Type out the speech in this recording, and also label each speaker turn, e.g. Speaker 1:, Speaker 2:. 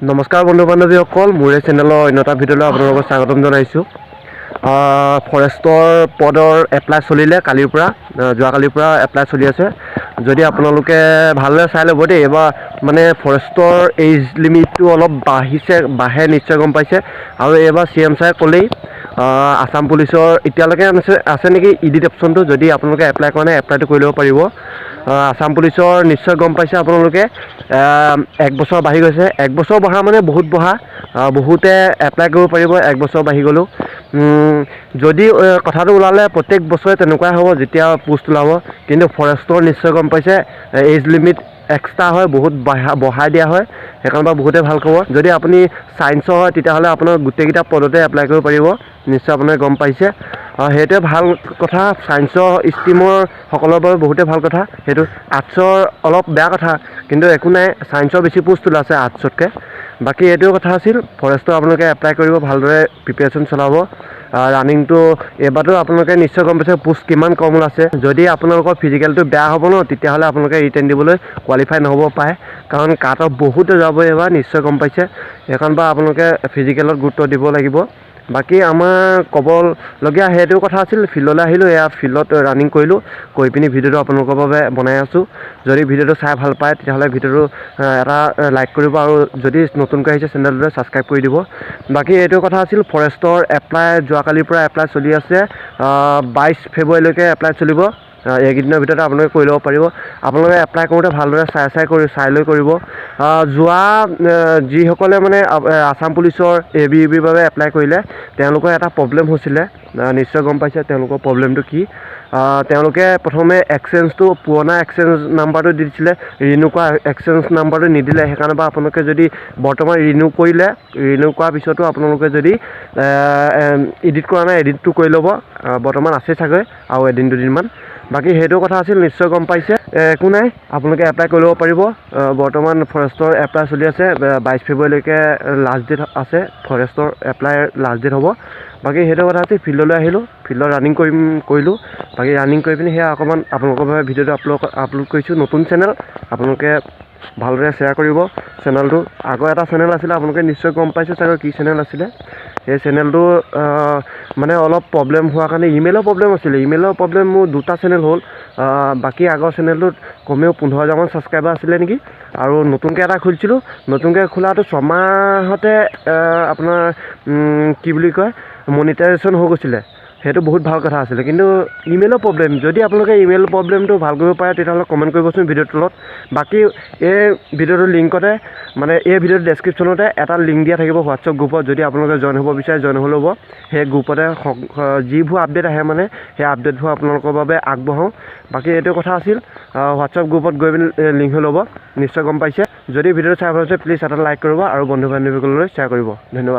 Speaker 1: নমস্কাৰ বন্ধু বান্ধৱীসকল, মোৰ চেনেলৰ অন্য এটা ভিডিঅ'লৈ আপোনালোকক স্বাগতম জনাইছোঁ। ফৰেষ্টৰ পদৰ এপ্লাই চলিলে কালিৰ পৰা, যোৱাকালিৰ পৰা এপ্লাই চলি আছে। যদি আপোনালোকে ভালদৰে চাই ল'ব দেই, এইবাৰ মানে ফৰেষ্টৰ এইজ লিমিটটো অলপ বাঢ়ে নিশ্চয় গম পাইছে। আৰু এইবাৰ CM ছাৰে ক'লেই আছাম পুলিচৰ এতিয়ালৈকে আছে নেকি ইডিট অপশ্যনটো, যদি আপোনালোকে এপ্লাই কৰা নাই এপ্লাইটো কৰি ল'ব পাৰিব। আছাম পুলিচৰ নিশ্চয় গম পাইছে আপোনালোকে 1 বছৰ বাঢ়ি গৈছে। 1 বছৰ বঢ়া মানে বহুত বঢ়া, বহুতে এপ্লাই কৰিব পাৰিব 1 বছৰ বাঢ়ি গ'লেও। যদি কথাটো ওলালে প্ৰত্যেক বছৰে তেনেকুৱাই হ'ব যেতিয়া পোষ্ট ওলাব, কিন্তু ফৰেষ্টৰ নিশ্চয় গম পাইছে এইজ লিমিট এক্সট্ৰা হয়, বহুত বঢ়াই দিয়া হয়। সেইকাৰণে পৰা বহুতে ভাল খবৰ। যদি আপুনি ছায়েন্সৰ হয় তেতিয়াহ'লে আপোনাৰ গোটেইকেইটা পদতে এপ্লাই কৰিব পাৰিব, নিশ্চয় আপোনালোকে গম পাইছে। সেইটোৱে ভাল কথা, ছায়েন্সৰ ষ্ট্ৰীমৰ সকলৰ বাবে বহুতে ভাল কথা। সেইটো আৰ্টছৰ অলপ বেয়া কথা, কিন্তু একো নাই, ছায়েন্সৰ বেছি পোষ্ট ওলাইছে আৰ্টছতকৈ। বাকী এইটোৱে কথা আছিল, ফৰেষ্টৰ আপোনালোকে এপ্লাই কৰিব, ভালদৰে প্ৰিপেৰেশ্যন চলাব। ৰানিংটো এইবাৰতো আপোনালোকে নিশ্চয় গম পাইছে পোষ্ট কিমান কম ওলাইছে। যদি আপোনালোকৰ ফিজিকেলটো বেয়া হ'ব ন, তেতিয়াহ'লে আপোনালোকে ৰিটেন দিবলৈ কোৱালিফাই নহ'ব পাৰে, কাৰণ কাট অফ বহুতে যাব এইবাৰ, নিশ্চয় গম পাইছে। সেইকাৰণে পৰা আপোনালোকে ফিজিকেলত গুৰুত্ব দিব লাগিব। বাকী আমাৰ ক'বলগীয়া সেইটো কথা আছিল। ফিল্ডলৈ আহিলোঁ, এয়া ফিল্ডত ৰানিং কৰিলোঁ, কৰি পিনি ভিডিঅ'টো আপোনালোকৰ বাবে বনাই আছোঁ। যদি ভিডিঅ'টো চাই ভাল পায় তেতিয়াহ'লে ভিডিঅ'টো এটা লাইক কৰিব, আৰু যদি নতুনকৈ আহিছে চেনেলটোলৈ ছাবস্ক্ৰাইব কৰি দিব। বাকী এইটো কথা আছিল, ফৰেষ্টৰ এপ্লাই যোৱাকালিৰ পৰা এপ্লাই চলি আছে, 22 ফেব্ৰুৱাৰীলৈকে এপ্লাই চলিব। এইকেইদিনৰ ভিতৰতে আপোনালোকে কৰি ল'ব পাৰিব। আপোনালোকে এপ্লাই কৰোঁতে ভালদৰে চাই লৈ কৰিব। যিসকলে মানে আছাম পুলিচৰ ABUBৰ বাবে এপ্লাই কৰিলে, তেওঁলোকৰ এটা প্ৰব্লেম হৈছিলে, নিশ্চয় গম পাইছে তেওঁলোকৰ প্ৰব্লেমটো কি। তেওঁলোকে প্ৰথমে এক্সচেঞ্জটো পুৰণা এক্সচেঞ্জ নাম্বাৰটো দি দিছিলে, ৰিনিউ কৰা এক্সচেঞ্জ নাম্বাৰটো নিদিলে। সেইকাৰণে বা আপোনালোকে যদি বৰ্তমান ৰিনিউ কৰিলে, ৰিনিউ কৰাৰ পিছতো আপোনালোকে যদি এডিট কৰা নাই এডিটটো কৰি ল'ব, বৰ্তমান আছে চাগৈ আৰু এদিন দুদিনমান। বাকী সেইটো কথা আছিল, নিশ্চয় গম পাইছে। একো নাই, আপোনালোকে এপ্লাই কৰি ল'ব পাৰিব। বৰ্তমান ফৰেষ্টৰ এপ্লাই চলি আছে, 22 ফেব্ৰুৱাৰীলৈকে লাষ্ট ডেট আছে, ফৰেষ্টৰ এপ্লাই লাষ্ট ডেট হ'ব। বাকী সেইটো কথা আছিল, ফিল্ডলৈ আহিলোঁ, ফিল্ডত ৰানিং কৰিলোঁ। বাকী ৰানিং কৰি পিনি সেয়া অকণমান আপোনালোকৰ বাবে ভিডিঅ'টো আপলোড কৰিছোঁ। নতুন চেনেল, আপোনালোকে ভালদৰে শ্বেয়াৰ কৰিব চেনেলটো। আগৰ এটা চেনেল আছিলে, আপোনালোকে নিশ্চয় গম পাইছে চাগৈ কি চেনেল আছিলে। সেই চেনেলটো মানে অলপ প্ৰব্লেম হোৱাৰ কাৰণে ইমেইলৰ প্ৰব্লেম আছিলে। ইমেইলৰ প্ৰব্লেম মোৰ 2টা চেনেল হ'ল। বাকী আগৰ চেনেলটোত কমেও 15,000মান ছাবস্ক্ৰাইবাৰ আছিলে নেকি। আৰু নতুনকৈ এটা খুলিছিলোঁ, নতুনকৈ খোলাটো 6 মাহতে আপোনাৰ কি বুলি কয় মনিটাইজেশ্যন হৈ গৈছিলে। সেইটো বহুত ভাল কথা আছিলে, কিন্তু ইমেইলৰ প্ৰব্লেম। যদি আপোনালোকে ইমেইল প্ৰব্লেমটো ভাল কৰিব পাৰে তেতিয়াহ'লে কমেণ্ট কৰিবচোন ভিডিঅ'টোৰ তলত। বাকী এই ভিডিঅ'টোৰ লিংকতে, মানে এই ভিডিঅ'টোৰ ডেছক্ৰিপশ্যনতে এটা লিংক দিয়া থাকিব হোৱাটছআপ গ্ৰুপত। যদি আপোনালোকে জইন হ'ব বিচাৰে জইন হৈ ল'ব। সেই গ্ৰুপতে যিবোৰ আপডেট আহে মানে সেই আপডেটবোৰ আপোনালোকৰ বাবে আগবঢ়াওঁ। বাকী এইটো কথা আছিল, হোৱাটছআপ গ্ৰুপত গৈ পিনি লিংক হৈ ল'ব, নিশ্চয় গম পাইছে। যদি ভিডিঅ'টো চাই ভাল পাইছে প্লিজ এটা লাইক কৰিব আৰু বন্ধু বান্ধৱীসকললৈ শ্বেয়াৰ কৰিব। ধন্যবাদ।